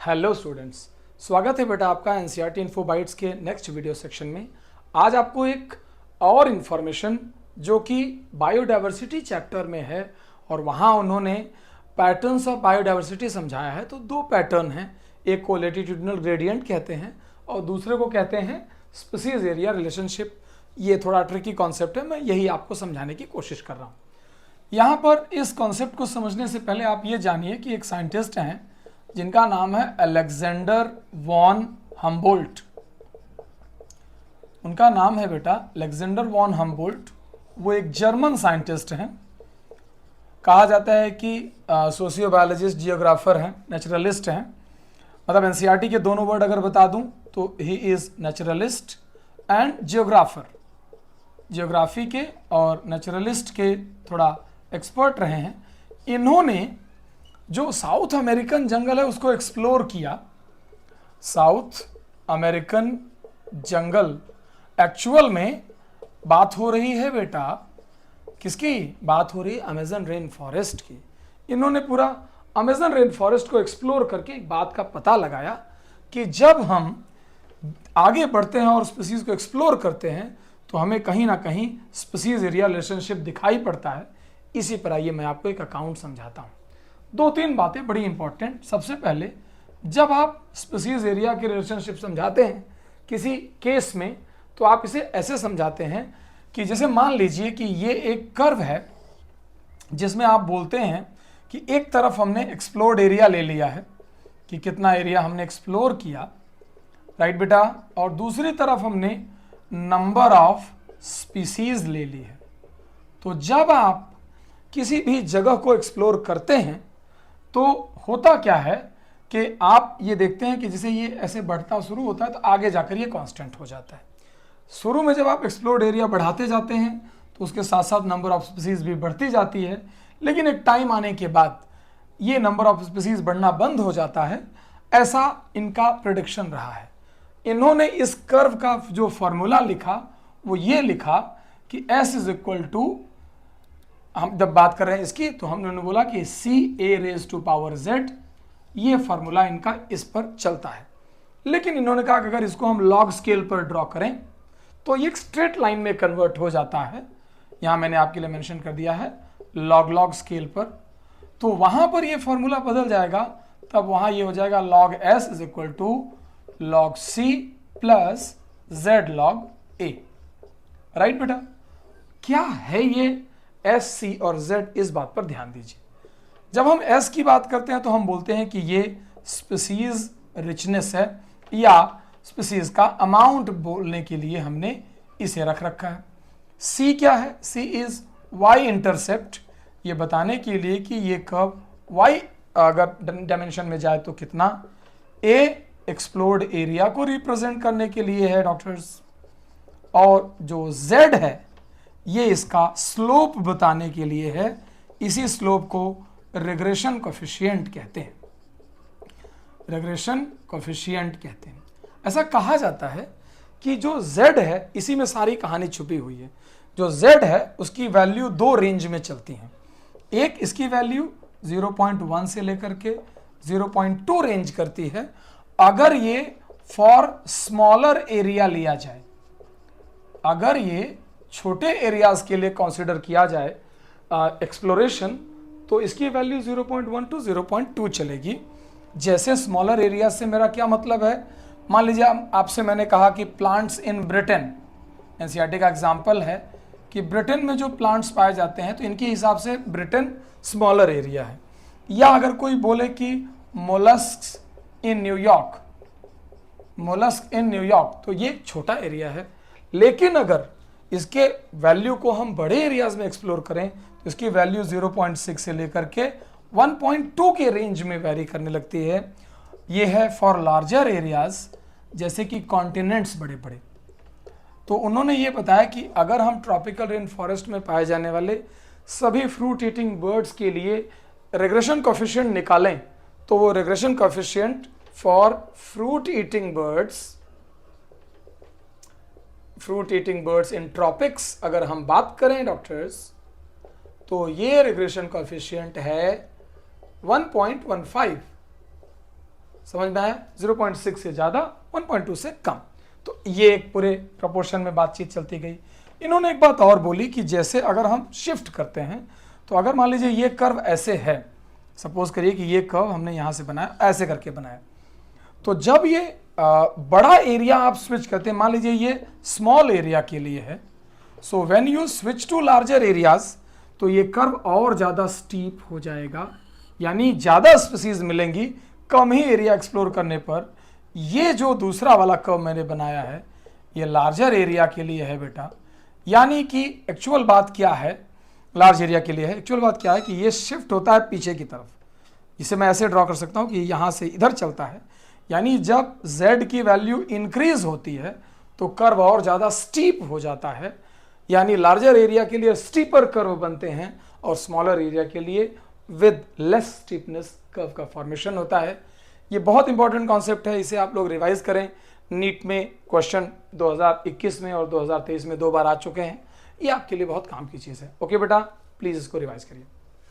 Hello students, स्वागत है बेटा आपका एनसीईआरटी इन्फो बाइट्स के नेक्स्ट वीडियो सेक्शन में। आज आपको एक और इन्फॉर्मेशन जो कि बायोडाइवर्सिटी चैप्टर में है और वहाँ उन्होंने पैटर्न्स ऑफ बायोडाइवर्सिटी समझाया है। तो दो पैटर्न हैं, एक को लैटिट्यूडिनल ग्रेडियंट कहते हैं और दूसरे को कहते हैं स्पीसीज एरिया रिलेशनशिप। ये थोड़ा ट्रिकी कॉन्सेप्ट है, मैं यही आपको समझाने की कोशिश कर रहा हूँ। यहाँ पर इस कॉन्सेप्ट को समझने से पहले आप ये जानिए कि एक साइंटिस्ट हैं जिनका नाम है अलेक्जेंडर वॉन हम्बोल्ट। उनका नाम है बेटा अलेक्जेंडर वॉन हम्बोल्ट। वो एक जर्मन साइंटिस्ट हैं। कहा जाता है कि सोशियोबायोलॉजिस्ट, जियोग्राफर हैं, नेचुरलिस्ट हैं। मतलब एनसीईआरटी के दोनों वर्ड अगर बता दूं तो he is naturalist and geographer. Geography के और नेचुरलिस्ट के थोड़ा एक्सपर्ट रहे हैं। इन्होंने जो साउथ अमेरिकन जंगल है उसको एक्सप्लोर किया। साउथ अमेरिकन जंगल एक्चुअल में बात हो रही है बेटा किसकी? बात हो रही है अमेजन रेन फॉरेस्ट की। इन्होंने पूरा अमेजन रेन फॉरेस्ट को एक्सप्लोर करके एक बात का पता लगाया कि जब हम आगे बढ़ते हैं और स्पीसीज को एक्सप्लोर करते हैं तो हमें कहीं ना कहीं स्पीसीज एरिया रिलेशनशिप दिखाई पड़ता है। इसी पर आइए मैं आपको एक अकाउंट समझाता हूँ। दो तीन बातें बड़ी इंपॉर्टेंट। सबसे पहले, जब आप स्पीसीज एरिया के रिलेशनशिप समझाते हैं किसी केस में तो आप इसे ऐसे समझाते हैं कि जैसे मान लीजिए कि ये एक कर्व है जिसमें आप बोलते हैं कि एक तरफ हमने एक्सप्लोर्ड एरिया ले लिया है कि कितना एरिया हमने एक्सप्लोर किया, राइट बेटा, और दूसरी तरफ हमने नंबर ऑफ स्पीसीज ले ली है। तो जब आप किसी भी जगह को एक्सप्लोर करते हैं तो होता क्या है कि आप ये देखते हैं कि जैसे ये ऐसे बढ़ता शुरू होता है तो आगे जाकर ये कांस्टेंट हो जाता है। शुरू में जब आप एक्सप्लोर्ड एरिया बढ़ाते जाते हैं तो उसके साथ साथ नंबर ऑफ स्पीसीज भी बढ़ती जाती है, लेकिन एक टाइम आने के बाद ये नंबर ऑफ स्पीसीज बढ़ना बंद हो जाता है। ऐसा इनका प्रेडिक्शन रहा है। इन्होंने इस कर्व का जो फॉर्मूला लिखा वो ये लिखा कि S इज इक्वल टू, हम जब बात कर रहे हैं इसकी तो हमने बोला कि CA⁻⁻Z, ये फार्मूला इनका इस पर चलता है। लेकिन इन्होंने कहा कि अगर इसको हम लॉग स्केल पर ड्रॉ करें तो ये एक स्ट्रेट लाइन में कन्वर्ट हो जाता है। यहाँ मैंने आपके लिए मेंशन कर दिया है लॉग स्केल पर। तो वहाँ पर ये फार्मूला बदल जाएगा, तब वहाँ ये हो जाएगा log S is equal to log C plus Z log A। Right बेटा, क्या है ये S, C और Z? इस बात पर ध्यान दीजिए। जब हम S की बात करते हैं तो हम बोलते हैं कि ये स्पीसीज रिचनेस है या स्पीसीज का अमाउंट बोलने के लिए हमने इसे रख रखा है। C क्या है? C इज Y इंटरसेप्ट, ये बताने के लिए कि ये कर्व Y अगर डायमेंशन में जाए तो कितना। A एक्सप्लोर्ड एरिया को रिप्रेजेंट करने के लिए है डॉक्टर्स, और जो Z है ये इसका स्लोप बताने के लिए है। इसी स्लोप को रिग्रेशन कोफिशिएंट कहते हैं। रिग्रेशन कोफिशिएंट कहते हैं। ऐसा कहा जाता है कि जो Z है इसी में सारी कहानी छुपी हुई है। जो Z है उसकी वैल्यू दो रेंज में चलती हैं। एक, इसकी वैल्यू 0.1 से लेकर के 0.2 रेंज करती है अगर ये फॉर स्मॉलर एरिया लिया जाए। अगर ये छोटे एरियाज के लिए कंसीडर किया जाए एक्सप्लोरेशन तो इसकी वैल्यू 0.1 टू 0.2 चलेगी। जैसे स्मॉलर एरिया से मेरा क्या मतलब है? मान लीजिए आपसे मैंने कहा कि प्लांट्स इन ब्रिटेन, एनसीईआरटी का एग्जांपल है कि ब्रिटेन में जो प्लांट्स पाए जाते हैं तो इनके हिसाब से ब्रिटेन स्मॉलर एरिया है। या अगर कोई बोले कि mollusc in New York, mollusc in New York, तो ये छोटा एरिया है। लेकिन अगर इसके वैल्यू को हम बड़े एरियाज में एक्सप्लोर करें तो इसकी वैल्यू 0.6 से लेकर के 1.2 के रेंज में वेरी करने लगती है। ये है फॉर लार्जर एरियाज जैसे कि कॉन्टिनेंट्स बड़े बड़े। तो उन्होंने ये बताया कि अगर हम ट्रॉपिकल रेन फॉरेस्ट में पाए जाने वाले सभी फ्रूट ईटिंग बर्ड्स के लिए रिग्रेशन कोफिशिएंट निकालें तो वो regression coefficient for fruit eating birds in tropics अगर हम बात करें डॉक्टर्स तो ये रिग्रेशन कोफिशिएंट है 1.15। समझ में आया? 0.6 से ज़्यादा, 1.2 से कम। तो ये एक पूरे प्रपोर्शन में बातचीत चलती गई। इन्होंने एक बात और बोली कि जैसे अगर हम शिफ्ट करते हैं, तो अगर मान लीजिए ये कर्व ऐसे है, सपोज करिए कि ये कर्व हमने यहाँ से बनाया, ऐसे करके बनाया, तो जब ये बड़ा एरिया आप स्विच करते हैं, मान लीजिए ये स्मॉल एरिया के लिए है, so when you switch to larger areas, तो ये कर्व और ज़्यादा स्टीप हो जाएगा, यानी ज़्यादा स्पीसीज मिलेंगी कम ही एरिया एक्सप्लोर करने पर। ये जो दूसरा वाला कर्व मैंने बनाया है, ये लार्जर एरिया के लिए है बेटा, यानी कि एक्चुअल बात क्या है, लार्ज एरिया के लिए है, एक्चुअल बात क्या है कि ये शिफ्ट होता है पीछे की तरफ। इसे मैं ऐसे ड्रॉ कर सकता हूँ कि यहाँ से इधर चलता है, यानी जब z की वैल्यू इंक्रीज होती है तो कर्व और ज़्यादा स्टीप हो जाता है, यानी लार्जर एरिया के लिए स्टीपर कर्व बनते हैं और स्मॉलर एरिया के लिए विद लेस स्टीपनेस कर्व का फॉर्मेशन होता है। ये बहुत इंपॉर्टेंट कॉन्सेप्ट है, इसे आप लोग रिवाइज करें। नीट में क्वेश्चन 2021 में और 2023 में 2 बार आ चुके हैं, ये आपके लिए बहुत काम की चीज़ है। ओके बेटा, प्लीज़ इसको रिवाइज करिए।